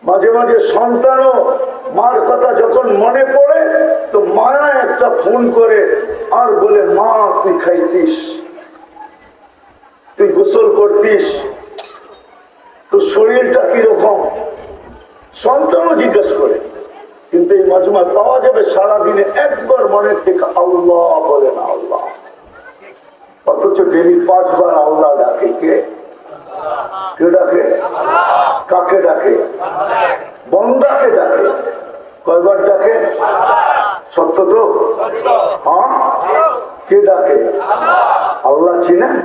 মাঝে মাঝে সন্তানও মার কথা যখন মনে পড়ে তো মায়া একটা ফোন করে আর বলে, মা তুই খাইছিস, তুই গোসল করছিস, তোর শরীরটা কিরকম, সন্তানও জিজ্ঞেস করে। কিন্তু এই মাজমুআয় পাওয়া যাবে সারাদিনে একবার মনের থেকে আল্লাহ বলে না আল্লাহ, অথচ ডেলি 5 বার আল্লাহ ডাকে। কে ডাকে? কাকে ডাকে? বন্দাকে ডাকে। কয়বার ডাকে? সত্য তো? হ্যাঁ, কে ডাকে? আল্লাহ চিনেন?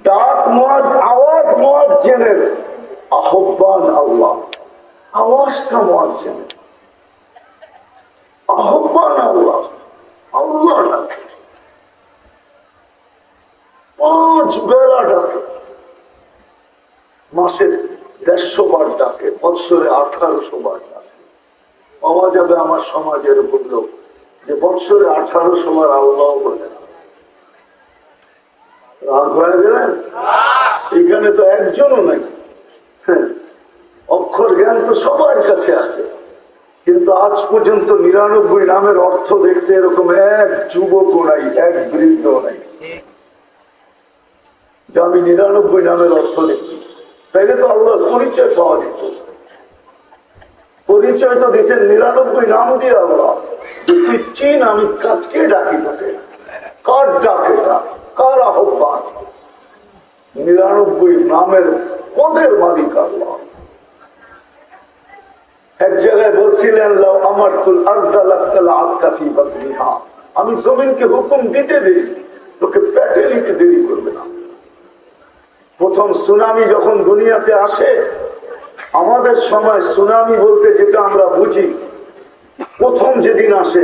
ডাক আওয়াজ মুয়াজ্জিনের, আহ্বান আল্লাহ, আওয়াজটা মুয়াজ্জিনের, আহ্বান আল্লাহ। আল্লাহ ডাকে, 5 বেলা ডাকে, মাসে 150 বার ডাকে, বৎসরে 1800 বার ডাকে। পাওয়া যাবে আমার সমাজের বলল যে বৎসরে 1800 বার আল্লাহ বলে না। রাগ হয়ে গেলেন? এখানে তো একজনও নাই। অক্ষর জ্ঞান তো সবার কাছে আছে, কিন্তু আজ পর্যন্ত 99 নামের অর্থ দেখছে এরকম এক যুবকও নাই, এক বৃদ্ধ নাই যে আমি 99 নামের অর্থ দেখছি। তাইলে তো আল্লাহর পরিচয় পাওয়া যেত। পরিচয় তো দিচ্ছেন 99 নাম দিয়ে আল্লাহ। তুই চিন আমি কাকে ডাকি, তোকে কার ডাকে, কার আহ্বান। 99 নামের পদের মালিক আল্লাহ। এক জায়গায় বলছিলেন, আমি জমিনকে হুকুম দিতে দেরি, তোকে পেটে নিতে দেরি করবে না। প্রথম সুনামি যখন দুনিয়াতে আসে, আমাদের সময় সুনামি বলতে যেটা আমরা বুঝি, প্রথম যেদিন আসে,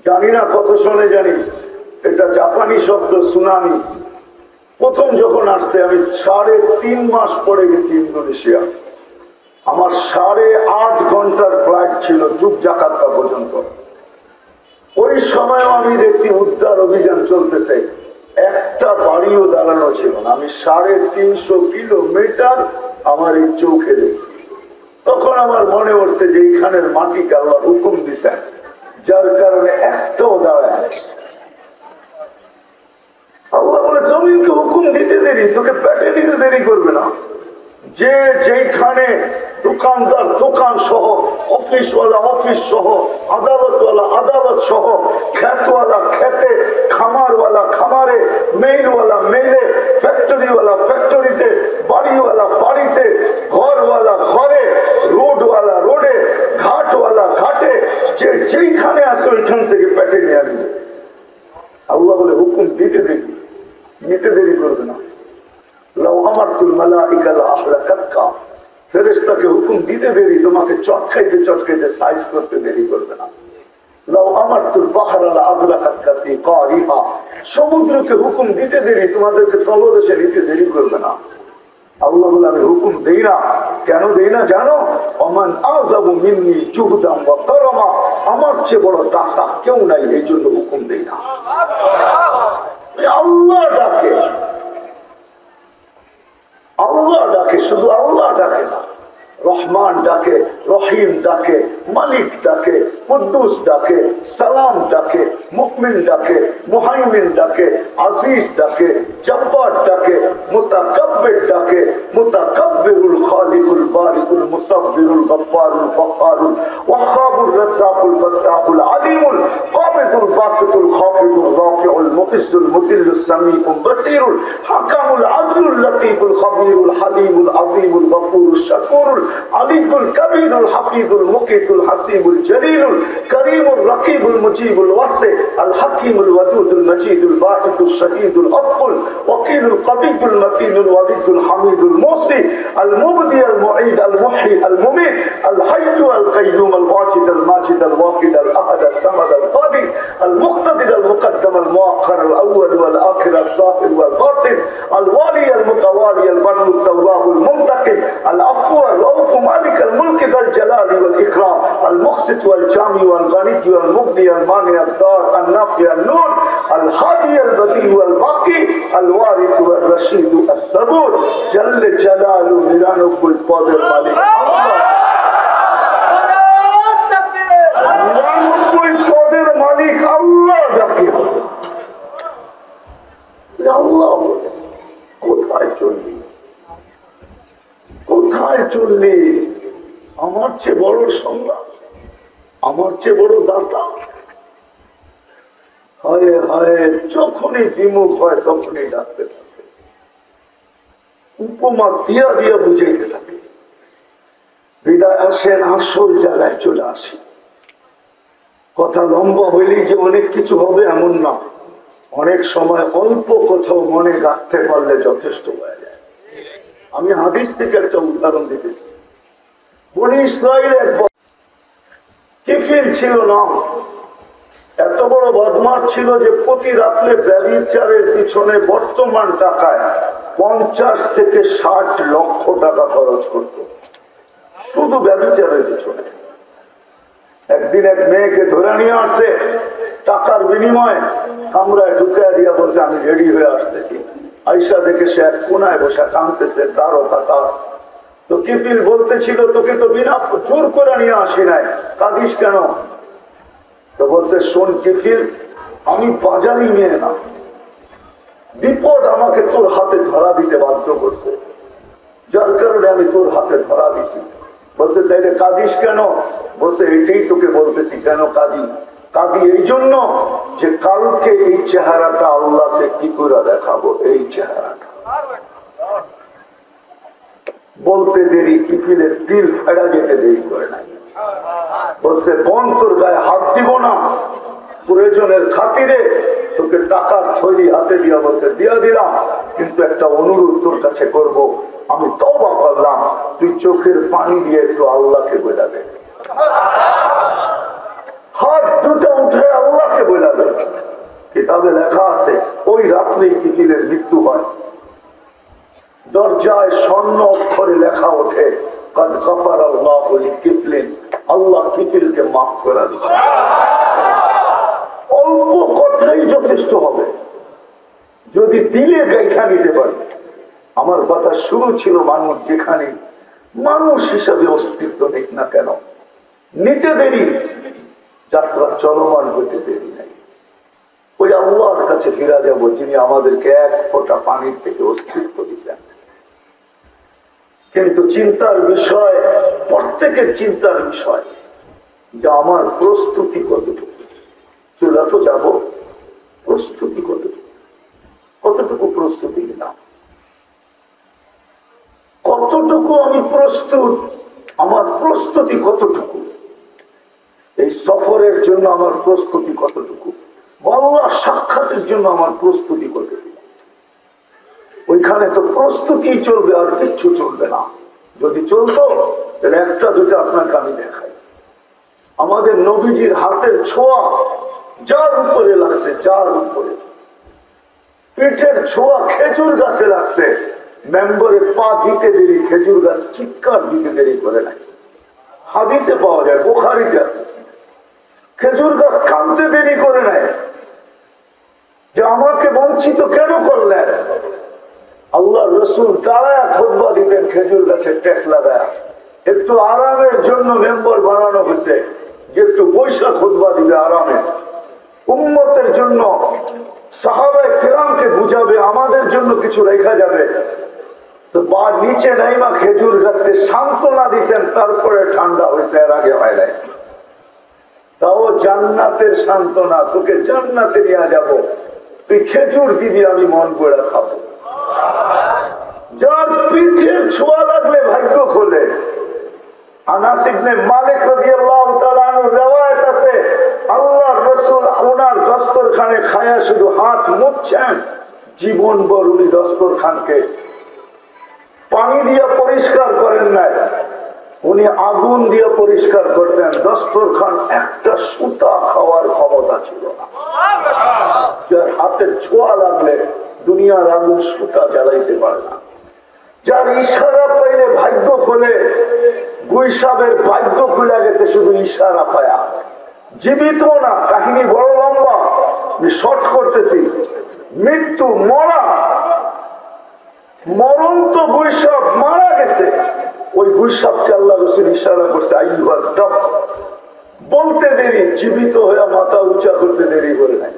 জানি না কত সনে জানি, এটা জাপানি শব্দ সুনামি। প্রথম যখন আসছে আমি 3.5 মাস পরে গেছি ইন্দোনেশিয়া। আমার 8.5 ঘন্টার ফ্লাইট ছিল যুগজাকার্তা পর্যন্ত। ওই সময়ও আমি দেখছি উদ্ধার অভিযান চলতেছে, একটা বাড়িও দাঁড়ানো ছিল না। আমি 350 কিলোমিটার আমার এই চোখে দেখছি। তখন আমার মনে হচ্ছে যে এইখানের মাটিকে আল্লাহ হুকুম দিছেন, যার কারণে একটাও দাঁড়ায়। আল্লাহ বলে জমিনকে হুকুম দিতে দেরি, তোকে পেটে নিতে দেরি করবে না। যে যেখানে দোকানদার দোকান সহ, অফিসওয়ালা অফিস সহ, আদালতওয়ালা আদালত সহ, খেতওয়ালা খেতে, খামারওয়ালা খামারে, মেইলওয়ালা মেইলে, ফ্যাক্টরিওয়ালা ফ্যাক্টরিতে, বাড়িওয়ালা বাড়িতে, ঘরওয়ালা ঘরে, রোডওয়ালা রোডে, ঘাটওয়ালা ঘাটে, যে যেখানে আসে ওইখান থেকে পেটে নিয়ে আনবে। আল্লাহ বলে হুকুম দিতে দেরি, নিতে দেরি করবে না। ফেরেশতাকে হুকুম দিতে দেরি, তোমাকে চটকাইতে চটকাইতে সাইজ করতে দেরি করবে না। সমুদ্রকে হুকুম দিতে দেরি, তোমাদেরকে তলদেশে নিতে দেরি করবে না। আল্লাহ বলে আমি হুকুম দেই না। কেন দেই না জানো? ওমান আযাবু মিন্নি জুহদান ওয়া কারামা, আমার চেয়ে বড় দাতা কেউ নাই, এই জন্য হুকুম দেই না। আল্লাহ ডাকে, আল্লাহ ডাকে, শুধু আল্লাহ ডাকে না, রহমান ডাকে, রহিম ডাকে, মালিক ডাকে, কুদ্দুস ডাকে, সালাম ডাকে, মুকমিন ডাকে, মুহাইমিন ডাকে, আজিজ ডাকে, জব্বার ডাকে, মুতাকাব্বির ডাকে, মুতাকাব্বিরুল খালিকুল বারিকুল মুসাব্বিরুল গফফারুল ফাক্কারুল ওয়াহ্হাবুর রাজ্জাকুল ফাত্তাহুল আলিমুল কাবিদুল বাসিতুল খাফিদুর রাফিউল মুইজ্জুল মুদিল্লুস সামিউল বাসীরুল হাকামুল আদলুল লতীফুল খবীরুল হালিমুল আযীমুল গফুরুশ শাকুরুল আলিকুল কবীরুল হাফিজুল মুকিতুল হাসিবুল জলিলুল করিমুল রকিবুল মুজিবুল ওয়াসি আল হাকিমুল ওয়াদুদুল মজিদুল বাঈতুশ শহীদুল আকুল ওয়াকিলুল কবিয়ুল মতিনুল ওয়ালিদুল হামিদুল মুসি আল মুবদি আল মুঈদ আল মুহয়ি আল মুমীত আল হাইয়্যু আল কাইয়্যুম আল ওয়াজিদ আল মাজিদ আল ওয়াহিদ আল আহাদ আস সামাদ আল কাদির المقتدر المقدم المؤخر الأول والآخر الظاهر والباطن الوالي المتوالي البر التواب المنتقم العفو الرؤوف مالك الملك ذا الجلال والإكرام المقسط والجامع والغني والمغني المانع الضار النافع النور الهادي البديع والباقي الوارث والرشيد الصبور جل جلاله নিরানব্বই পদের মালিক নিরানব্বই পদের মালিক আল্লাহ ডাকে আল্লাহ বলে কোথায় চললি কোথায় চললি আমার চেয়ে বড় সংগ্রাম আমার চেয়ে বড় দাতা হায় হায় যখনই বিমুখ হয় তখনই ডাকতে থাকে উপমা দিয়া দিয়া বুঝাইতে থাকে বিদায় আসেন আসল জায়গায় চলে আসি কথা লম্বা হইলেই যে অনেক কিছু হবে এমন না অনেক সময় অল্প কোথাও মনে রাখতে পারলে যথেষ্ট হয়ে যায় আমি হাদিস থেকে একটা উদাহরণ দিতেছি বনি ইসরাইল একবার কিফিল ছিল না এত বড় বদমাশ ছিল যে প্রতি রাত্রে ব্যভিচারের পিছনে বর্তমান টাকায় 50 থেকে 60 লক্ষ টাকা খরচ করত শুধু ব্যভিচারের পিছনে একদিন এক মেয়েকে ধরে নিয়ে আসছে টাকার বিনিময়ে কামরায় ঢুকায় দিয়া বলছে আমি রেডি হয়ে আসতেছি আয়সা দেখে সে এক কোনায় বসে কাঁদতেছে তারও কাতার তো কিফিল বলতেছিল তোকে তো বিনা জোর করে নিয়ে আসি নাই কাঁদিস কেন তো বলছে শোন কিফিল আমি বাজারি মেয়ে না বিপদ আমাকে তোর হাতে ধরা দিতে বাধ্য করছে যার কারণে আমি তোর হাতে ধরা দিছি বলছে তাইলে কাঁদিস কেন বলছে এটাই তোকে বলতেছি কেন কাঁদি কাঁদি এই জন্য যে কালকে এই চেহারাটা আল্লাহকে কি করে দেখাবো এই চেহারাটা বলতে দেরি কিফিলের দিল ফেড়া যেতে দেরি করে নাই বলছে বোন তোর গায়ে হাত দিব না প্রয়োজনের খাতিরে তোকে টাকার থৈলি হাতে দিয়া বলছে দিয়া দিলাম কিন্তু একটা অনুরোধ তোর কাছে করব আমি তওবা করলাম তুই চোখের পানি দিয়ে একটু আল্লাহকে বলে দে হাত দুটো উঠে আল্লাহকে বলে দে কিতাবে লেখা আছে ওই রাত্রে কিফিলের মৃত্যু হয় দরজায় স্বর্ণ অক্ষরে লেখা ওঠে কদ গফার আল্লাহু লিকিফলিন আল্লাহ কিফিলকে মাফ করে দিয়েছে অল্প কথাই যথেষ্ট হবে যদি দিলে গাইখা নিতে পারে আমার কথা শুরু ছিল মানুষ যেখানে মানুষ হিসাবে অস্তিত্ব নেই না কেন নিতে দেরি যাত্রা চলমান হইতে দেরি নাই ওই আল্লাহর কাছে ফিরা যাব যিনি আমাদেরকে এক ফোঁটা পানির থেকে অস্তিত্ব দিয়েছেন কিন্তু চিন্তার বিষয় প্রত্যেকের চিন্তার বিষয় যে আমার প্রস্তুতি কতটুকু চুলা তো যাব প্রস্তুতি কতটুকু কতটুকু প্রস্তুতি নিলাম কতটুকু আমি প্রস্তুত আমার প্রস্তুতি কতটুকু এই সফরের জন্য আমার প্রস্তুতি কতটুকু আল্লাহ সাক্ষাতের জন্য আমার প্রস্তুতি কতটুকু ওইখানে তো প্রস্তুতি চলবে আর কিচ্ছু চলবে না যদি চলতো তাহলে একটা দুটো আপনাকে আমি দেখাই আমাদের নবীজির হাতের ছোঁয়া যার উপরে লাগছে যার উপরে পিঠের ছোঁয়া খেজুর গাছে লাগছে মেম্বরে পা দিতে দেরি খেজুর গাছ চিৎকার দিতে দেরি করে নাই হাদিসে পাওয়া যায় বুখারীতে আছে খেজুর গাছ কাঁদতে দেরি করে নাই যে আমাকে বঞ্চিত কেন করলেন আল্লাহ রসুল দাঁড়ায় খুতবা দিতেন খেজুর গাছের টেক লাগায় একটু আরামের জন্য মেম্বার বানানো হয়েছে যে একটু বৈশাখ খুতবা দিবে আরামে উম্মতের জন্য সাহাবায়ে কিরামকে বুঝাবে আমাদের জন্য কিছু রেখা যাবে তো বা নিচে নাইমা খেজুর গাছকে সান্ত্বনা দিছেন তারপরে ঠান্ডা হয়েছে এর আগে হয় নাই তাও জান্নাতের সান্ত্বনা তোকে জান্নাতে নিয়ে যাব তুই খেজুর দিবি আমি মন করে খাবো যার পিঠের ছোঁয়া লাগলে ভাগ্য খোলে আনাস ইবনে মালিক রাদিয়াল্লাহু তাআলা আনহু riwayat আছে আল্লাহর রাসূল ওনার দস্তরখানে খায়া শুধু হাত মুছছেন জীবনভর উনি দস্তরখানকে পানি দিয়ে পরিষ্কার করেন নাই উনি আগুন দিয়ে পরিষ্কার করতেন, দস্তরখান একটা সুতা খাওয়ার ক্ষমতা ছিল না। যার হাতের ছোঁয়া লাগলে দুনিয়ার আগুন সুতা জ্বালাইতে পারে না। যার ইশারা পাইলে ভাগ্য খোলে, গুইসাবের ভাগ্য খুলে গেছে শুধু ইশারা পায়া। জীবিত না, কাহিনী বড় লম্বা, আমি শর্ট করতেছি। মৃত্যু, মরা, মরন্ত গুইসাব মারা গেছে। ওই গুইসাবকে আল্লাহ রাসূল ইশারা করছে, আইয়ুহাদ দাব, বলতে দেরি, জীবিত হয়ে মাথা উঁচা করতে দেরি করে নাই।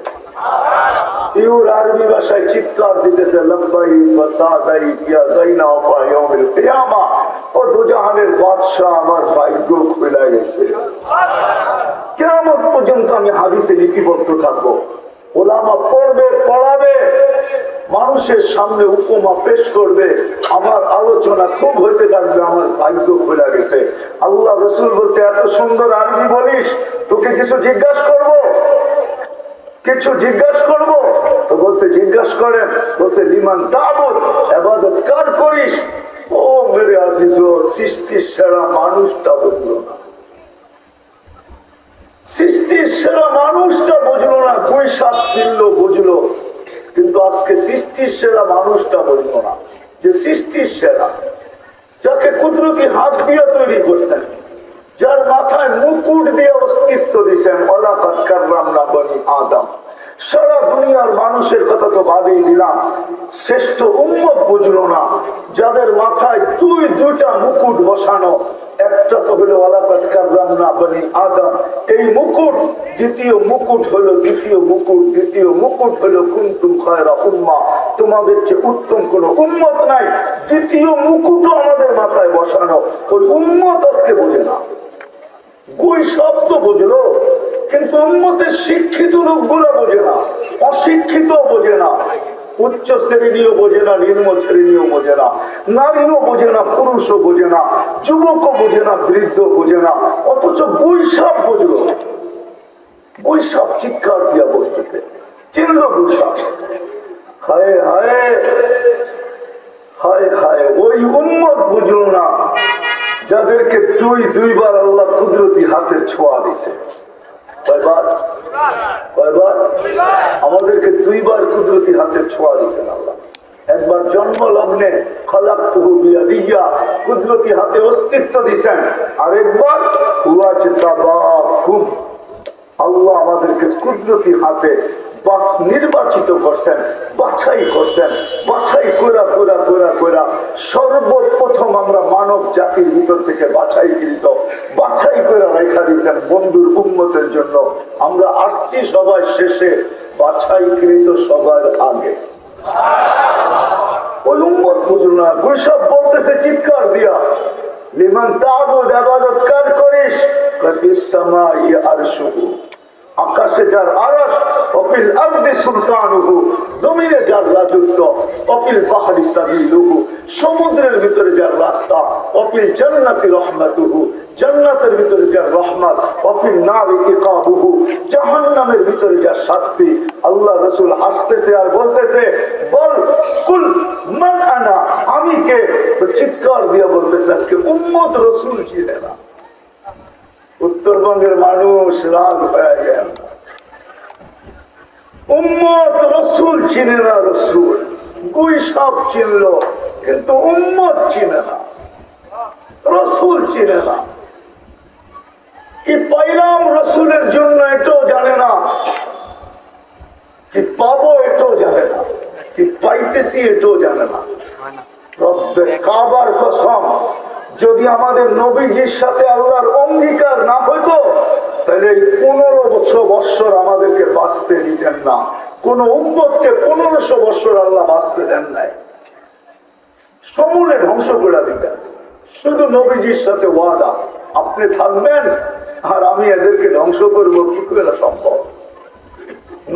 ইউর আরবি ভাষায় চিৎকার দিতেছে, লব্বাইক ওয়া সাদাইক ইয়া যাইনা ওয়া ইয়াউমিল কিয়ামা। ও দুজাহানের বাদশা, আমার ভাগ্য খুলে গেছে। কিয়ামত পর্যন্ত আমি হাদিসে লিপিবদ্ধ থাকবো। ওলামা পড়বে, পড়াবে, মানুষের সামনে উপমা পেশ করবে, আমার আলোচনা খুব হইতে থাকবে, আমার ভাগ্য খুলে গেছে। আল্লাহ রাসূল বলতে, এত সুন্দর আরবি বলিস, তোকে কিছু জিজ্ঞাসা করবো, কিছু জিজ্ঞাসা করবো। তো বলছে, জিজ্ঞাসা করেন। বলছে, লিমান তা'বুদ, ইবাদত কার করিস? ও মেরে আজিজ, সৃষ্টির সেরা মানুষটা বুঝলো না, সৃষ্টির সেরা মানুষটা বুঝলো না। গুইসাব ছিল বুঝলো, কিন্তু আজকে সৃষ্টির সেরা মানুষটা বুঝলো না যে সৃষ্টির সেরা, যাকে কুদরতি হাত দিয়ে তৈরি করছেন, যার মাথায় মুকুট দিয়ে অস্তিত্ব দিচ্ছেন, ওয়ালাকাদ কাররামনা বনি আদম। সারা দুনিয়ার মানুষের কথা তো বাদেই দিলাম, শ্রেষ্ঠ উম্মত বুঝলো না, যাদের মাথায় দুইটা মুকুট বসানো। একটা তো হলো ওয়ালাকাদ কাররামনা বনি আদম, এই মুকুট। দ্বিতীয় মুকুট হলো, দ্বিতীয় মুকুট, দ্বিতীয় মুকুট হলো কুনতুম খায়রা উম্মাহ, তোমাদের চেয়ে উত্তম কোন উম্মত নাই। দ্বিতীয় মুকুটও আমাদের মাথায় বসানো। ওই উম্মত আজকে বোঝে না। গুইসাব তো বুঝলো, কিন্তু উম্মতের শিক্ষিত লোকগুলো বোঝে না, অশিক্ষিত বোঝে না, উচ্চ শ্রেণীও বোঝে না, নিম্ন শ্রেণীও বোঝে না, নারীও বোঝে না, পুরুষও বোঝে না, যুবকও বোঝে না, বৃদ্ধ বোঝে না। অথচ গুইসাব বুঝলো। গুইসাব চিৎকার দিয়া বলতেছে, চিনল গুইসাব। হায় হায় হায় হায়, ওই উম্মত বুঝলো না যাদেরকে দুইবার আল্লাহ কুদরতি হাতের ছোঁয়া দিছে। কয়বার? কয়বার? আমাদেরকে দুইবার কুদরতি হাতের ছোঁয়া দিছেন আল্লাহ। একবার জন্ম লগ্নে খলাকতুহু বিয়াদিয়া, কুদরতি হাতে অস্তিত্ব দিছেন। আরেকবার ওয়াজতাবাকুম, আল্লাহ আমাদেরকে কুদরতি হাতে নির্বাচিত করছেন, বাছাই করছেন। বাছাই কইরা কইরা কইরা কইরা সর্বপ্রথম আমরা মানব জাতির ভিতর থেকে বাছাইকৃত, বাছাই করে রেখা দিয়েছেন বন্ধুর উম্মতের জন্য। আমরা আসছি সবাই শেষে, বাছাইকৃত সবার আগে। ওই উম্মত বুঝলো না। গুইসাব বলতেছে চিৎকার দিয়া, লিমান তা'বুদ, ইবাদত কার করিস? ফিস সামাই আরশুহু, আকাশে যার আরশ, ওয়াফিল আরদি সুলতানুহু, জমিনে যার রাজত্ব, ওয়াফিল বাহরি সাবিলুহু, সমুদ্রের ভিতরে যার রাস্তা, ওয়াফিল জান্নাতি রাহমাতুহু, জান্নাতের ভিতরে যার রহমত, ওয়াফিল নারি ইকাবুহু, জাহান্নামের ভিতরে যার শাস্তি। আল্লাহ রাসূল হাসতেছে আর বলতেছে, বল কুল মান আনা, আমি কে? চিৎকার দিয়ে বলতেছে, আজকে উম্মত রাসূল চিনে না। উত্তরবঙ্গের মানুষ রাগ হয়ে গেল, উম্মত রাসূল চিনে না। রাসূল গুইসাব চিনল, কিন্তু উম্মত চিনে না, রাসূল চিনে না। কি পাইলাম রাসূলের জন্য এটাও জানে না, কি পাবো এটাও জানে না, কি পাইতেছি এটাও জানে না। রব্বে কাবার কসম, যদি আমাদের নবীজির সাথে আল্লাহর অঙ্গীকার না হইতো, তাহলে এই 1500 বৎসর আমাদেরকে বাঁচতে দিতেন না। কোন উম্মতকে 1500 বৎসর আল্লাহ বাঁচতে দেন নাই, সমূলে ধ্বংস করে দিতেন। শুধু নবীজির সাথে ওয়াদা, আপনি থাকবেন আর আমি এদেরকে ধ্বংস করবো, কি করে সম্ভব?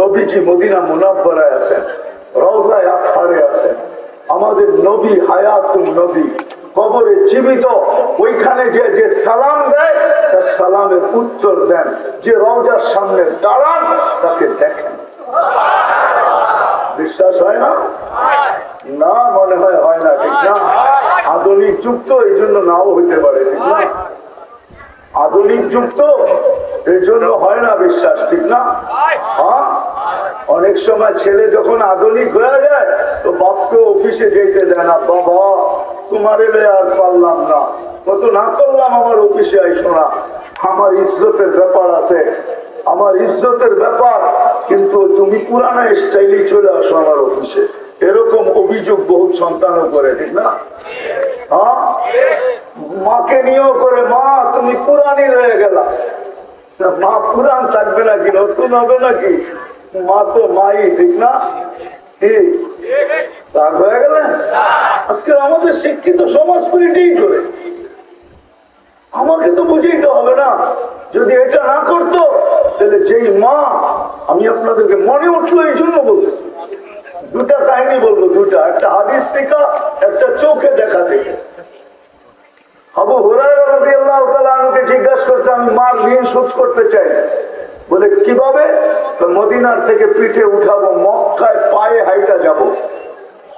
নবীজি মদিনা মুনাব্বারায় আছেন, রওজায়ে আতহারে আছেন। আমাদের নবী হায়াতুন নবী, কবরে জীবিত। ওইখানে যে সালাম দেয় তার সালামের উত্তর দেন, যে রওজার সামনে দাঁড়ান তাকে দেখেন। বিশ্বাস হয় না? না, মনে হয় হয় না, ঠিক না? আধুনিক যুগ তো এই জন্য নাও হইতে পারে, ঠিক না? আধুনিক যুগ তো এই জন্য হয় না বিশ্বাস, ঠিক না? হ্যাঁ, অনেক সময় ছেলে যখন আধুনিক হয়ে যায় তো বাপকে অফিসে যেতে দেয় না, বাবা তোমার এলে আর পারলাম না, কত না করলাম, আমার অফিসে আইসো না, আমার ইজ্জতের ব্যাপার আছে, আমার ইজ্জতের ব্যাপার, কিন্তু তুমি পুরানা স্টাইলে চলে আসো আমার অফিসে। এরকম অভিযোগ বহুত সন্তানও করে, ঠিক না? হ্যাঁ, মাকে নিয়েও করে, মা তুমি পুরানি রয়ে গেলা। মা পুরান থাকবে নাকি, নতুন হবে নাকি? মা তো মাই, ঠিক না? রাগ হয়ে গেলেন? আজকে আমাদের শিক্ষিত সমাজ এটাই করে। আমাকে তো বুঝাইতে হবে না, যদি এটা না করতো তাহলে যেই মা, আমি আপনাদেরকে মনে উঠলো এই জন্য বলতেছি, দুটা কাহিনী বলবো, দুটা, একটা হাদিস থেকে, একটা চোখে দেখা থেকে। আবু হুরায়রা রাদিয়াল্লাহু তাআলা আনহুকে জিজ্ঞাসা করছে, আমি মার ঋণ শোধ করতে চাই। বলে কিভাবে? মদিনার থেকে পিঠে উঠাবো, মক্কায় পায়ে হাইটা যাব,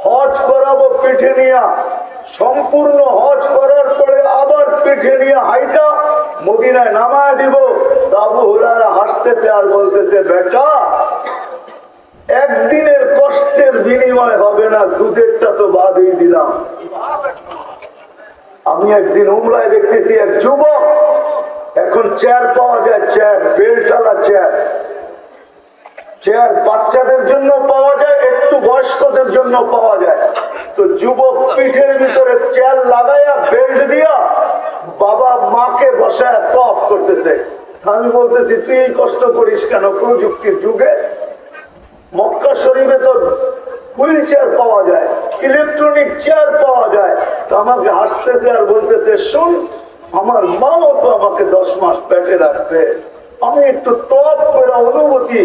হজ করাবো পিঠে নিয়ে, সম্পূর্ণ হজ করার পরে আবার পিঠে নিয়ে হাইটা মদিনায় নামায় দিব। আবু হুরায়রা হাসতেছে আর বলতেছে, বেটা একদিনের কষ্টের বিনিময় হবে না, দুধেরটা তো বাদই দিলাম। আমি একদিন উমরায় দেখতেছি এক যুবক, এখন চেয়ার পাওয়া যায়, চেয়ার বেলটালা চেয়ার, চেয়ার বাচ্চাদের জন্য পাওয়া যায়, একটু বয়স্কদের জন্য পাওয়া যায়। তো যুবক পিঠের ভিতরে চেয়ার লাগাইয়া বেল্ট দিয়া বাবা মাকে বসায় তওয়াফ করতেছে। আমি বলতেছি, তুই এই কষ্ট করিস কেন? প্রযুক্তির যুগে মক্কা শরীফে তো হুইল চেয়ার পাওয়া যায়, ইলেকট্রনিক চেয়ার পাওয়া যায়। তো আমাকে হাসতেছে আর বলতেছে, শোন, আমার মাও তো আমাকে 10 মাস পেটে রাখছে, আমি একটু তওয়াফ করা অনুভূতি,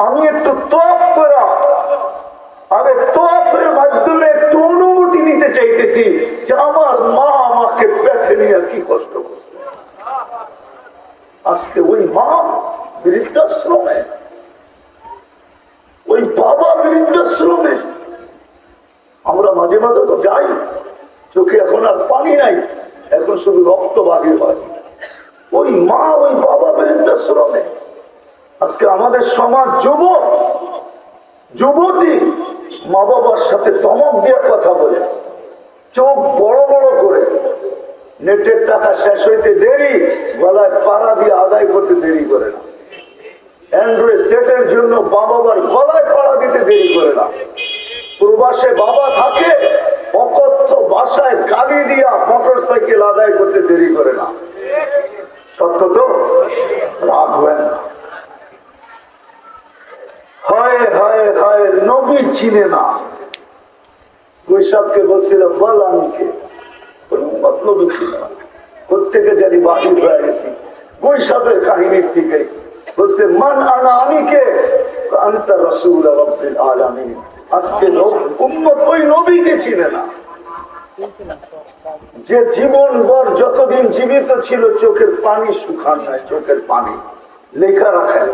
আমি একটু তওয়াফ করা, আরে তওয়াফের মাধ্যমে একটু অনুভূতি নিতে চাইতেছি যে আমার মা আমাকে পেটে নিয়ে কি কষ্ট করছে। আজকে ওই মা বৃদ্ধাশ্রমে, ওই বাবা বৃদ্ধাশ্রমে। আমরা মাঝে মাঝে তো যাই, চোখে এখন আর পানি নাই, এখন শুধু রক্ত বাগি হয়। ওই মা ওই বাবা বৃদ্ধাশ্রমে। আজকে আমাদের সমাজ যুবক যুবতী মা বাবার সাথে ধমক দিয়ে কথা বলে, চোখ বড় বড় করে, নেটের টাকা শেষ হইতে দেরি, গলায় পাড়া দিয়ে আদায় করতে দেরি করে না। অ্যান্ড্রয়েড সেটের জন্য বাবার গলায় পাড়া দিতে দেরি করে না। প্রবাসে বাবা থাকে, অকথ্য ভাষায় গালি দিয়া মোটর সাইকেল আদায় করতে দেরি করে না। সত্য তো? রাগ হয় না। হয় হয় হয়, নবী চিনে না। কৈশাবকে বলছিল, বল আমি কে? নবী চিনে না, প্রত্যেকে জানি বাহির হয়ে গেছি কৈশাবের কাহিনীর থেকে। বলছে, মান আনা, আমি কে? আনতা রাসূল রাব্বিল আলামিন। আজকে উম্মত ওই নবীকে চিনে না, যে জীবন ভর যতদিন জীবিত ছিল চোখের পানি শুকান নাই, চোখের পানি লেখা রাখেন।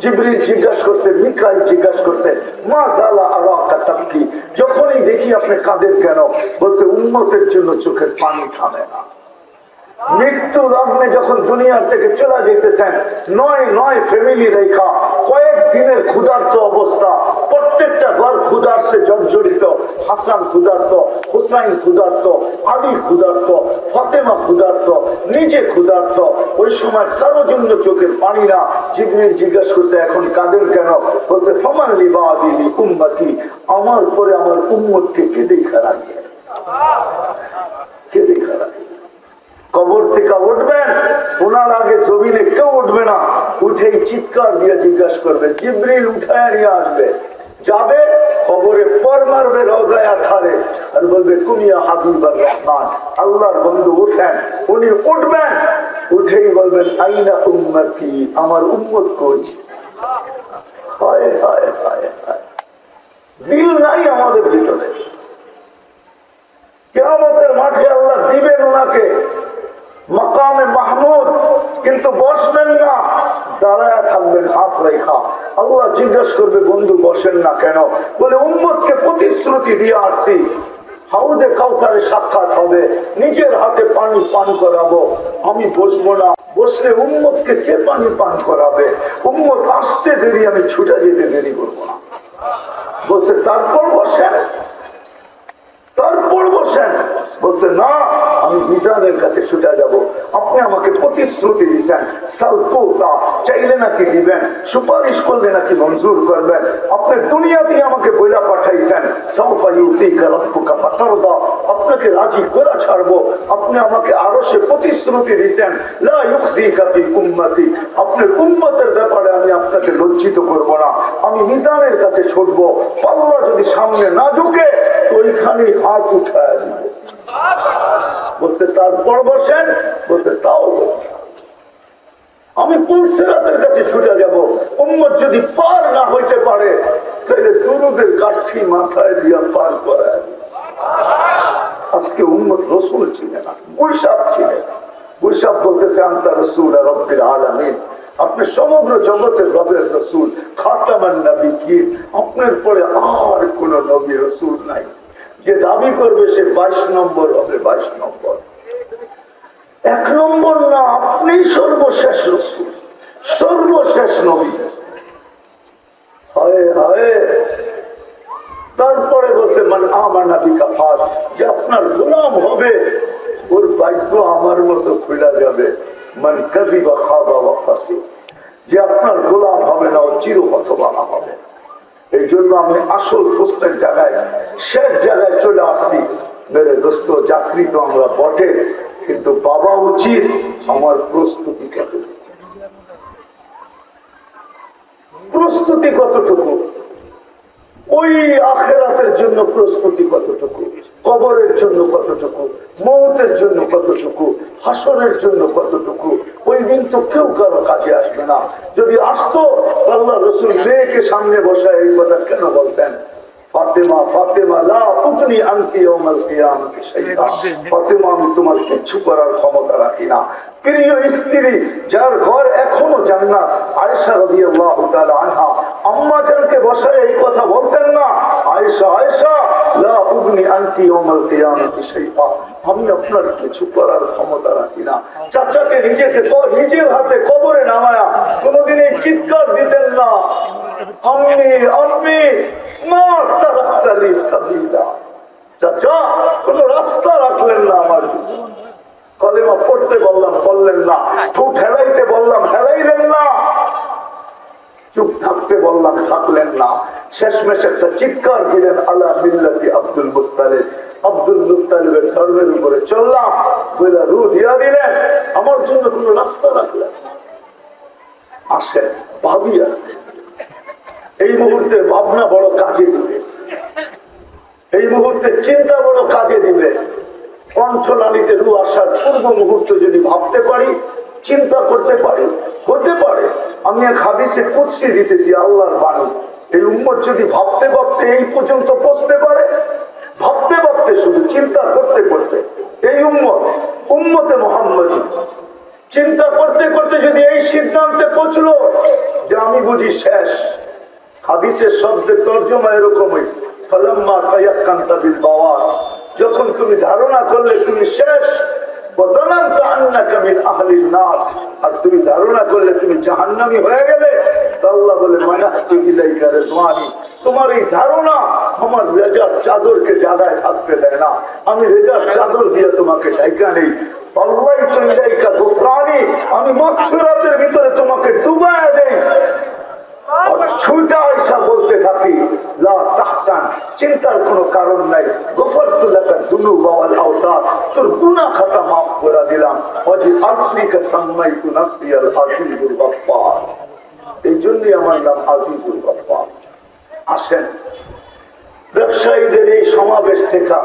জিবরিল জিজ্ঞাসা করছে, মিকাইল জিজ্ঞাসা করছে, মা জালা আরাকা তাবকি, যখনই দেখি আপনি কাঁদেন কেন? বলছে, উম্মতের জন্য চোখের পানি থামে না। মৃত্যু লগ্নে যখন দুনিয়ার থেকে চলে যেতেছেন, নয় ফ্যামিলি রেখা, কয়েকদিনের ক্ষুধার্ত অবস্থা, প্রত্যেকটা ঘর ক্ষুধার্তে জর্জরিত। হাসান ক্ষুধার্ত, হুসাইন ক্ষুধার্ত, আলী ক্ষুধার্ত, ফাতেমা ক্ষুধার্ত, নিজে ক্ষুধার্ত। ওই সময় কারো জন্য চোখের পানি না। জিবরিল জিজ্ঞাসা করছে, এখন কাঁদেন কেন? বলছে, ফামান লিবাদি উম্মতি, আমার পরে আমার উম্মতকে কে দেখা রাখবে? কে দেখা রাখবে? কবর থেকে উঠবেন, ওনার আগে জমিনে কেউ উঠবে না, উঠেই চিৎকার দিয়ে জিজ্ঞাসা করবে। জিবরিল উঠায় নিয়ে আসবে, যাবে কবরে পর মারবে রওজায়ে আতহারে, আর বলবে, কুমিয়া হাবিবার রহমান, আল্লাহর বন্ধু উঠেন। উনি উঠবেন, উঠেই বলবেন, আইনা উম্মতি, আমার উম্মত কই? হায় হায় হায় হায়, দিল নাই আমাদের ভিতরে। কিয়ামতের মাঠে আল্লাহ দিবেন ওনাকে মাকামে মাহমুদ, কিন্তু বসবেন না, দাঁড়ায় থাকবেন হাত রেখা। আল্লাহ জিজ্ঞাসা করবে, বন্ধু বসেন না কেন? বলে, উম্মতকে প্রতিশ্রুতি দিয়ে আসছি, হাউজে কাউসারে সাক্ষাৎ হবে, নিজের হাতে পানি পান করাবো, আমি বসবো না। বসলে উম্মতকে কে পানি পান করাবে? উম্মত আসতে দেরি, আমি ছুটে যেতে দেরি করবো না। বলছে তারপর বসেন, তারপর বসেন। বলছে না, আমি মিজানের কাছে ছুটে যাব। আপনি আমাকে প্রতিশ্রুতি দিচ্ছেন, সালতুতা চাইলে নাকি দিবেন, সুপারিশ করলে নাকি মঞ্জুর করবেন। আপনি দুনিয়াতেই আমাকে বইলা পাঠাইছেন, সাউফা ইউতিকা রাব্বুকা ফাতারদা, আপনাকে রাজি করে ছাড়বো। আপনি আমাকে আরো সে প্রতিশ্রুতি দিচ্ছেন, লা ইউখজিকা ফি উম্মতি, আপনার উম্মতের ব্যাপারে আমি আপনাকে লজ্জিত করব না। আমি মিজানের কাছে ছুটবো, পাল্লা যদি সামনে না ঝুঁকে তো ওইখানে হাত উঠায় দিবে। বলছে তারপর বসেন। বলছে তাও আমি পুলসিরাতের কাছে ছুটে যাব। উম্মত যদি পার না হইতে পারে তাহলে দুরুদের গাঠি মাথায় দিয়া পার করায়। আজকে উম্মত রসুল ছিলেন না, বৈশাখ ছিলেন। বৈশাখ বলতেছে আনতা রাসূল রাব্বিল আলামিন, আপনি সমগ্র জগতের রবের রসুল, খাতামান নবিয়্যিন, আপনার পরে আর কোন নবী রসুল নাই। যে দাবি করবে সে 22 নম্বর হবে, 22 নম্বর। 1 নম্বর না, আপনি সর্বশেষ রসুল, সর্বশেষ নবী। হায় হায়। তারপরে বলছে মান আমানা বিকা ফাজ, যে আপনার গোলাম হবে ওর ভাগ্য আমার মতো খুলে যাবে। মান কাযিবা খাবা ওয়া ফাসি, যে আপনার গোলাম হবে না ও চির হতভাগা হবে। এই জন্য আমি আসল প্রশ্নের জায়গায়, শেষ জায়গায় চলে আসছি। মেরে দোস্ত, চাকরি তো আমরা বটে, কিন্তু বাবা উচিত আমার প্রস্তুতি কতটুকু, প্রস্তুতি কতটুকু, ওই আখিরাতের জন্য প্রস্তুতি কতটুকু, কবরের জন্য কতটুকু, মৌতের জন্য কতটুকু, হাসরের জন্য কতটুকু। ওই দিন তো কেউ কারো কাজে আসবে না। যদি আসতো আল্লাহ রাসূল মেয়েকে সামনে বসায় এই কথা কেন বলতেন? ফাতেমা ফাতেমা লা উগনি আনকি ইয়াউমাল কিয়ামতি শাইআ, ফাতেমা আমি তোমার কিচ্ছু করার ক্ষমতা রাখি না। প্রিয় স্ত্রী যার ঘর এখনো জান্নাত, আয়েশা রাদিয়াল্লাহু তাআলা আনহা আম্মা জানকে বসায় এই কথা বলতেন না, আয়েশা আয়েশা লা উগনি আনকি ইয়াউমাল কিয়ামতি শাইআ, আমি আপনার কিছু করার ক্ষমতা রাখি না। চাচাকে নিজের হাতে কবরে নামায়া কোনোদিন এই চিৎকার দিতেন না, আম্মি আম্মি মা তারাক্তালি সাবিলা, চাচা কোন রাস্তা রাখলেন না আমার জন্য। কলেমা পড়তে বললাম পড়লেন না, ঠোঁট হেলাইতে বললাম হেলাইলেন না, চুপ থাকতে বললাম থাকলেন না। শেষমেশ একটা চিৎকার দিলেন, আলা মিল্লাতি আব্দুল মুত্তালিব, আব্দুল মুত্তালিবের ধর্মের উপরে চললাম বলে রু দিয়া দিলেন। আমার জন্য কোন রাস্তা রাখলেন না। আসেন ভাবি আসেন, এই মুহূর্তে ভাবনা বড় কাজে দিবে, এই মুহূর্তে চিন্তা বড় কাজে দিবে। কণ্ঠনালীতে রু আসার পূর্ব মুহূর্ত যদি ভাবতে পারি, চিন্তা করতে পারি, হতে পারে আমি এক হাদিসে কুদসি দিতেছি, আল্লাহর বাণী। এই উম্মত যদি ভাবতে ভাবতে এই পর্যন্ত পৌঁছতে পারে, ভাবতে ভাবতে শুধু চিন্তা করতে করতে, এই উম্মতে মুহাম্মদী চিন্তা করতে করতে যদি এই সিদ্ধান্তে পৌঁছলো যে আমি বুঝি শেষ। হাদিসের শব্দের তর্জমা এরকমই, ফালাম্মা তায়াক্কানতা বিল বাওয়ার, যখন তুমি ধারণা করলে তুমি শেষ, ওয়াযানানতা আন্নাকা মিন আহলিন নার, আর তুমি ধারণা করলে তুমি জাহান্নামী হয়ে গেলে, আল্লাহ বলে মানাতু ইলাইকা রিদওয়ানি, তোমার এই ধারণা আমার রেজার চাদরকে জায়গায় থাকতে দেয় না। আমি রেজার চাদর দিয়ে তোমাকে ঢাকা নেই। আল্লাহু ইলাইকা গুফরানি, আমি মাগফিরাতের ভিতরে তোমাকে ডুবায়া দেই। ছুটা আয়েশা বলতে থাকি, লা তাহসান, চিন্তার কোনো কারণ নাই, গফরতু লাকা যুনুবা ওয়াল আওসাত, তোর গুনাহ খাতা maaf করে দিলাম। ওয়াজি আজলিকা সামাইতু নাফসি আল আজিজুল গফফার, এই জন্যই আমার নাম আজিজুল গফফার। আসেন ব্যবসায়ীদের এই সমাবেশ থেকে,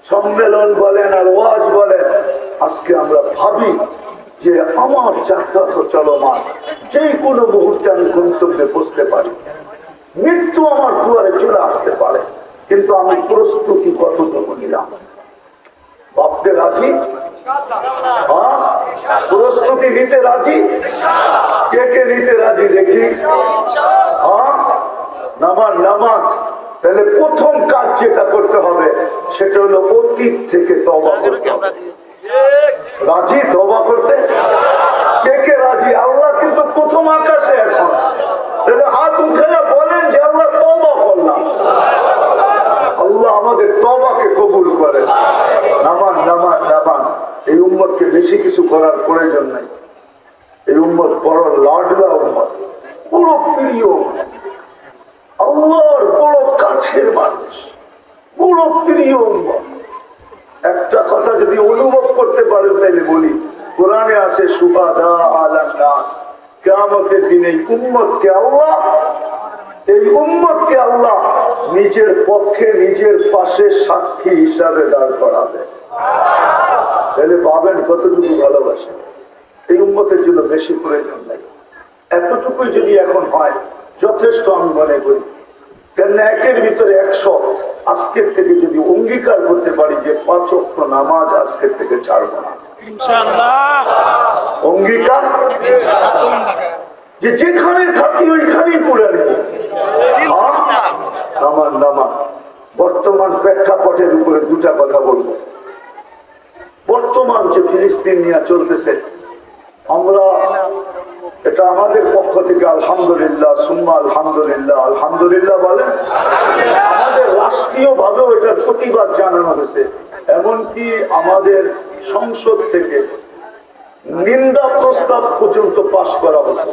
সম্মেলন বলেন আর ওয়াজ বলেন, আজকে আমরা ভাবি যে আমার যাত্রা তো চলমান, যে কোনো মুহূর্তে আমি গন্তব্যে পৌঁছতে পারি, মৃত্যু আমার দুয়ারে চলে আসতে পারে, কিন্তু আমি প্রস্তুতি কতটুকু নিলাম? ভাবতে রাজি? প্রস্তুতি নিতে রাজি? কে কে নিতে রাজি দেখি? নামান নামান, তাহলে প্রথম কাজ যেটা করতে হবে সেটা হলো অতীত থেকে তওবা করতে হবে। রাজি তওবা করতে? কে কে রাজি? আল্লাহ কিন্তু প্রথম আকাশে এখন। তাহলে হাত উঠে বলেন যে আল্লাহ তওবা করলাম। আল্লাহ আমাদের তওবাকে কবুল করেন। নামান নামান নামান। এই উম্মতকে বেশি কিছু করার প্রয়োজন নাই। এই উম্মত বড় লাডলা উম্মত, বড় প্রিয় উম্মত, আল্লাহর বড় কাছের মানুষ, বড় প্রিয় উম্মত। একটা কথা যদি অনুভব করতে পারেন তাহলে বলি, কোরআনে আছে সুহাদা আলান নাস, কিয়ামতের দিনে উম্মতকে আল্লাহ, এই উম্মতকে আল্লাহ নিজের পক্ষে নিজের পাশে সাক্ষী হিসাবে দাঁড় করাবে। তাহলে পাবেন কতটুকু ভালোবাসে। এই উম্মতের জন্য বেশি প্রয়োজন নাই, এতটুকুই যদি এখন হয় যথেষ্ট আমি মনে করি। কেননা একের ভিতরে 100 আজকের থেকে যদি অঙ্গীকার করতে পারি যে 5 ওয়াক্ত নামাজ আজকের থেকে ছাড়ব না, ইনশাআল্লাহ অঙ্গীকার, যে যেখানে থাকি ওইখানেই পড়ে নেব নামাজ। নামাজ বর্তমান প্রেক্ষাপটের উপরে দুটা কথা বলবো। বর্তমান যে ফিলিস্তিন নিয়ে চলতেছে, আমরা এটা আমাদের পক্ষ থেকে আলহামদুলিল্লাহ সুম্মা আলহামদুলিল্লাহ, আলহামদুলিল্লাহ বলেন। আমাদের রাষ্ট্রীয় ভাবেও এটার প্রতিবাদ জানানো হয়েছে, এমনকি আমাদের সংসদ থেকে নিন্দা প্রস্তাব পর্যন্ত পাশ করা হয়েছে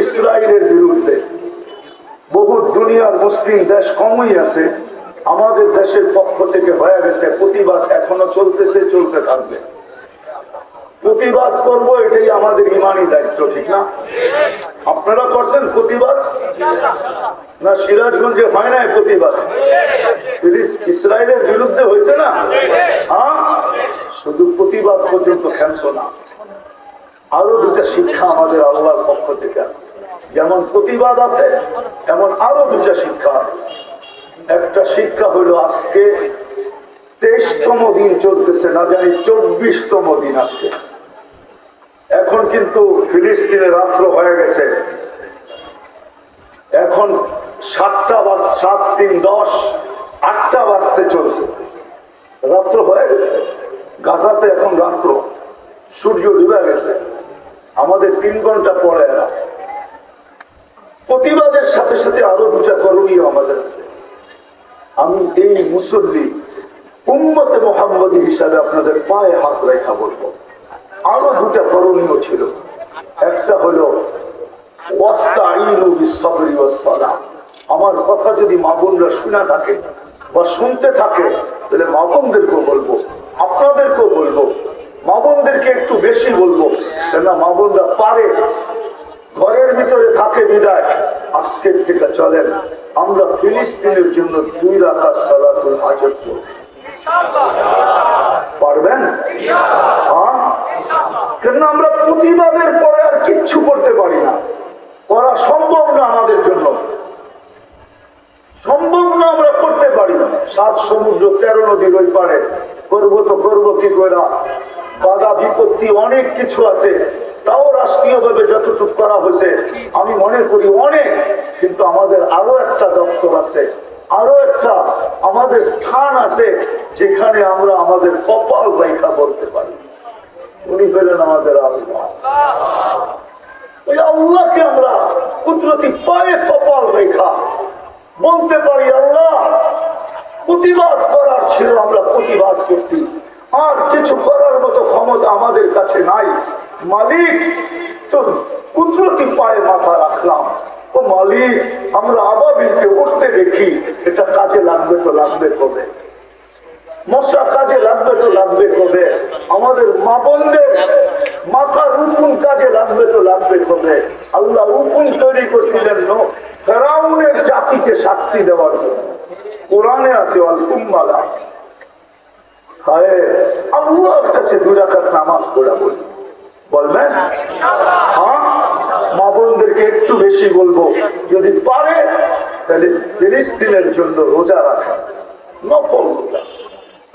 ইসরায়েলের বিরুদ্ধে। বহু দুনিয়ার মুসলিম দেশ কমই আছে, আমাদের দেশের পক্ষ থেকে হয়ে গেছে প্রতিবাদ, এখনো চলতেছে, চলতে থাকবে। প্রতিবাদ করব, এটাই আমাদের ইমানি দায়িত্ব, ঠিক না? আপনারা করছেন প্রতিবাদ না? সিরাজগঞ্জে হয় নাই প্রতিবাদ? ইসরায়েলের বিরুদ্ধে হয়েছে না? হ্যাঁ, শুধু প্রতিবাদ পর্যন্ত ক্ষান্ত না, আরো দুটা শিক্ষা আমাদের আল্লাহর পক্ষ থেকে আছে। যেমন প্রতিবাদ আছে, এমন আরো দুটা শিক্ষা আছে। একটা শিক্ষা হলো আজকে 23তম দিন চলতেছে, না জানি 24তম দিন আজকে। এখন কিন্তু ফিলিস্তিনে রাত্র হয়ে গেছে, এখন 7টা বাজ 7, 3, 10, 8টা বাজতে চলছে, রাত্র হয়ে গেছে। গাজাতে এখন রাত্র, সূর্য ডুবে গেছে, আমাদের 3 ঘন্টা পরে। প্রতিবাদের সাথে সাথে আরো দুটা করণীয় আমাদের আছে। আমি এই মুসল্লি উম্মতে মুহাম্মদী হিসাবে আপনাদের পায়ে হাত রেখা বলবো, আরো দুটা করণীয় ছিল। একটা হলো ওয়াস্তাঈনু বিস-সাবরি ওয়াস-সালাহ। আমার কথা যদি মা বোনরা শুনে থাকে বা শুনতে থাকে, তাহলে মা বোনদেরকেও বলবো, আপনাদেরকেও বলবো, মা বোনদেরকে একটু বেশি বলবো, কেননা মা বোনরা পারে, ঘরের ভিতরে থাকে বিদায়। আজকের থেকে চলেন আমরা ফিলিস্তিনের জন্য 2 রাকাত সালাতুল হাজত করব। পারবেন? কেন আমরা প্রতিবাদের পরে আর কিচ্ছু করতে পারি না, করা সম্ভব না আমাদের জন্য, সম্ভব না, আমরা করতে পারি না। 7 সমুদ্র 13 নদীর ওই পারে করবো তো করবো কি করে? বাধা বিপত্তি অনেক কিছু আছে, তাও রাষ্ট্রীয়ভাবে যতটুকু করা হয়েছে আমি মনে করি অনেক। কিন্তু আমাদের আরো একটা দপ্তর আছে, আরো একটা আমাদের স্থান আছে যেখানে আমরা আমাদের কপাল রেখা বলতে পারি। উনি পেলেন আমাদের আল্লাহ। ওই আল্লাহকে আমরা কুদরতি পায়ে কপাল রেখা বলতে পারি, আল্লাহ প্রতিবাদ করার ছিল, আমরা প্রতিবাদ করছি, আর কিছু করার মতো ক্ষমতা আমাদের কাছে নাই। মালিক, তো কুদরতি পায়ে মাথা রাখলাম, ও মালিক আমরা আবাবিলকে উঠতে দেখি, এটা কাজে লাগবে তো লাগবে কবে? মশা কাজে লাগবে তো লাগবে কবে? আমাদের মা বোনদের মাথার উকুন কাজে লাগবে তো লাগবে কবে? আল্লাহ উকুন তৈরি করছিলেন ফেরাউনের জাতিকে শাস্তি দেওয়ার জন্য। কোরআনে আছে আল কুম্মালা। আল্লাহর কাছে 2 রাকাত নামাজ পড়া বলি, বলবেন? হ্যাঁ, মা বোনদেরকে একটু বেশি বলবো, যদি পারে তাহলে ফিলিস্তিনের জন্য রোজা রাখা, নফল রোজা।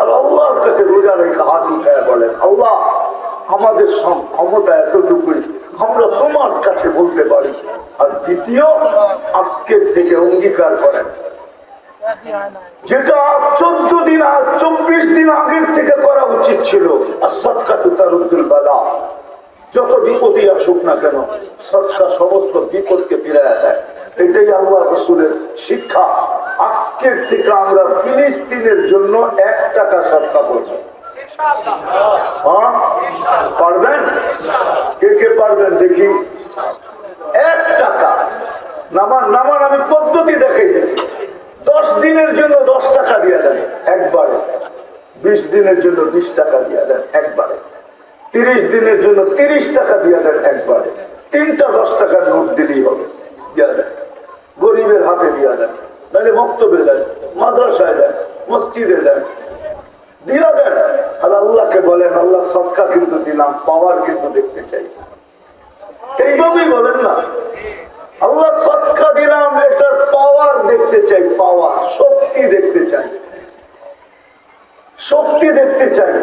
আর আল্লাহর কাছে রোজা রেখা হাত উঠায় বলেন, আল্লাহ আমাদের ক্ষমতা এতটুকুই, আমরা তোমার কাছে বলতে পারি। আর দ্বিতীয়, আজকের থেকে অঙ্গীকার করেন যেটা 14 দিন 24 দিন আগের থেকে করা উচিত ছিল। আর সদকাতু তারুদ্দুল বালা, যত বিপদই আসুক না কেন সদকা সমস্ত বিপদকে ফিরাইয়া দেয়। এটাই আল্লাহ রাসূলের শিক্ষা। আজকের থেকে আমরা ফিলিস্তিনের জন্য 1 টাকা সদকা করব। পারবেন? কে কে পারবেন দেখি? 1 টাকা নামান আমি পদ্ধতি দেখাইতেছি। 10 দিনের জন্য 10 টাকা দিয়ে দেন একবারে, 20 দিনের জন্য 20 টাকা দিয়ে দেন একবারে, 30 দিনের জন্য 30 টাকা দিয়ে দেন একবারে। 3টা 10 টাকার নোট দিলেই হবে। দিয়ে দেন, গরিবের হাতে দিয়ে দেন, নাহলে মক্তবে দেন, মাদ্রাসায় দেন, মসজিদে দেন, দিয়ে দেন। আর আল্লাহকে বলেন, আল্লাহ সদকা কিন্তু দিলাম, পাওয়ার কিন্তু দেখতে চাই। এইভাবেই বলেন না, আল্লাহ সদকা দিলাম, এটার পাওয়ার দেখতে চাই, পাওয়ার, শক্তি দেখতে চাই, শক্তি দেখতে চাই।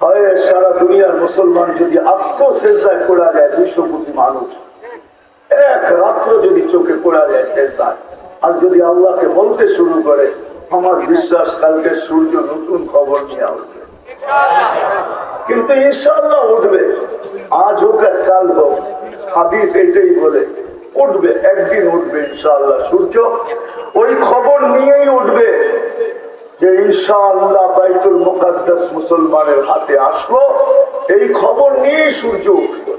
হয় সারা দুনিয়ার মুসলমান যদি আজকেও সেজদায় পড়া যায়, 200 কোটি মানুষ এক রাত্র যদি চোখে পড়া যায় সেজদায়, আর যদি আল্লাহকে বলতে শুরু করে, আমার বিশ্বাস কালকে সূর্য নতুন খবর নিয়ে উঠবে। কিন্তু ইনশাআল্লাহ উঠবে, আজ হোক আর কাল হোক, হাদিস এটাই বলে উঠবে, একদিন উঠবে ইনশাআল্লাহ সূর্য। ওই খবর নিয়েই উঠবে যে ইনশাআল্লাহ বাইতুল মুকাদ্দাস মুসলমানের হাতে আসলো, এই খবর নিয়েই সূর্য উঠবে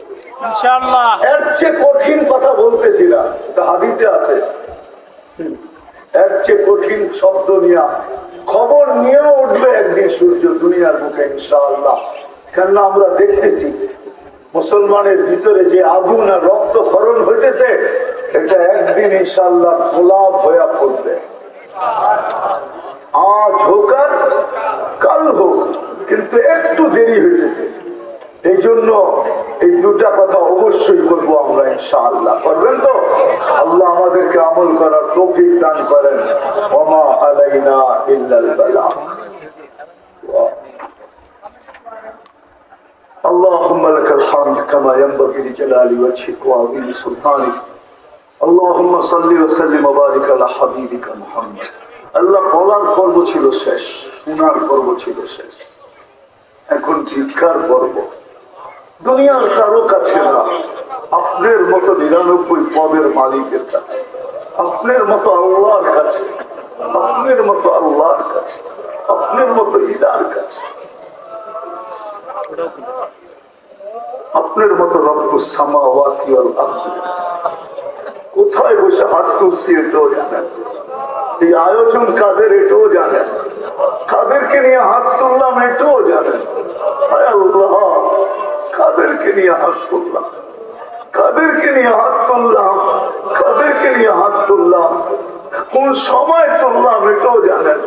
ইনশাআল্লাহ। এর চেয়ে কঠিন কথা বলতেছি না, এটা হাদিসে আছে। এর চেয়ে কঠিন শব্দ নিয়ে খবর নিয়েও উঠবে একদিন সূর্য দুনিয়ার মুখে ইনশাআল্লাহ। কেননা আমরা দেখতেছি মুসলমানের ভিতরে যে আগুন আর রক্তক্ষরণ হইতেছে, এটা একদিন ইনশাআল্লাহ গোলাপ হয়ে ফুটবে। আজ হোক আর কাল হোক, কিন্তু একটু দেরি হইতেছে। এই জন্য এই 2টা কথা অবশ্যই করবো আমরা ইনশাআল্লাহ। করবেন তো? আল্লাহ আমাদেরকে আমল করার তৌফিক দান করেন। ওমা আলাইনা ইল্লাল বালাগ। اللهم لك الحمد كما ينبغي لجلال وجهك وعظيم سلطانك. اللهم صل وسلم وبارك على حبيبك محمد. আল্লাহ বলার পর্ব ছিল শেষ, শোনার পর্ব ছিল শেষ, এখন ভিক্ষার পর্ব। দুনিয়ার কারো কাছে না, আপনার মতো 99 পদের মালিকের কাছে, আপনার মতো আল্লাহর কাছে, আপনার মতো আল্লাহর কাছে, আপনার মতো ইলার কাছে, আপনার মতো রব্বুস সামাওয়াতি ওয়াল আরদি। কোথায় বসে হাত তুলছি এটাও জানেন, এই আয়োজন কাদের এটাও জানেন, কাদেরকে নিয়ে হাত তুললাম এটাও জানেন। আল্লাহ, কাদেরকে নিয়ে হাত তুললাম, কাদেরকে নিয়ে হাত তুললাম, কাদেরকে নিয়ে হাত তুললাম, কোন সময় তুললাম এটাও জানেন।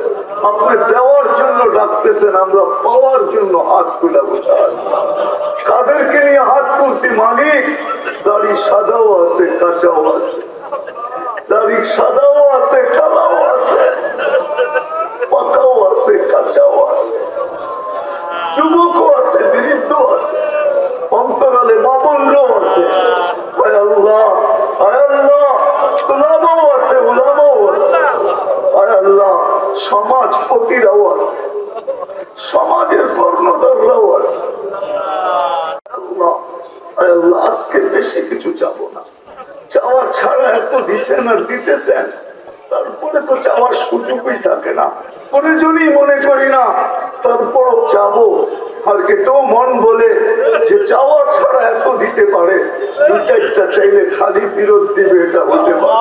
আপনি দেওয়ার জন্য ডাকতেছেন, আমরা পাওয়ার জন্য হাত তুলে বসে আছি। কাদেরকে নিয়ে হাত তুলছি মালিক? দাড়ি সাদাও আছে, কাঁচাও আছে, দাড়ি সাদাও আছে, কালাও আছে, পাকাও আছে, কাঁচাও আছে, যুবকও আছে, বৃদ্ধ আছে, অন্তরালে বাবনরাও আছে। আল্লাহ, আল্লাহ, তুলামাও আছে, উলামাও আছে। আল্লাহ, সমাজপতিরাও আছে, সমাজের কর্ণধাররাও আছে। আল্লাহ, আল্লাহ, আজকে বেশি কিছু চাবো না, চাওয়া ছাড়া এত দিচ্ছেন আর দিতেছেন, তারপরে তো চাওয়ার সুযোগই থাকে না, প্রয়োজনই মনে করি না, তারপরও চাবো। আর এটাও মন বলে যে চাওয়া ছাড়া এত দিতে পারে, 2-4টা চাইলে খালি ফেরত দিবে, এটা হতে পারে।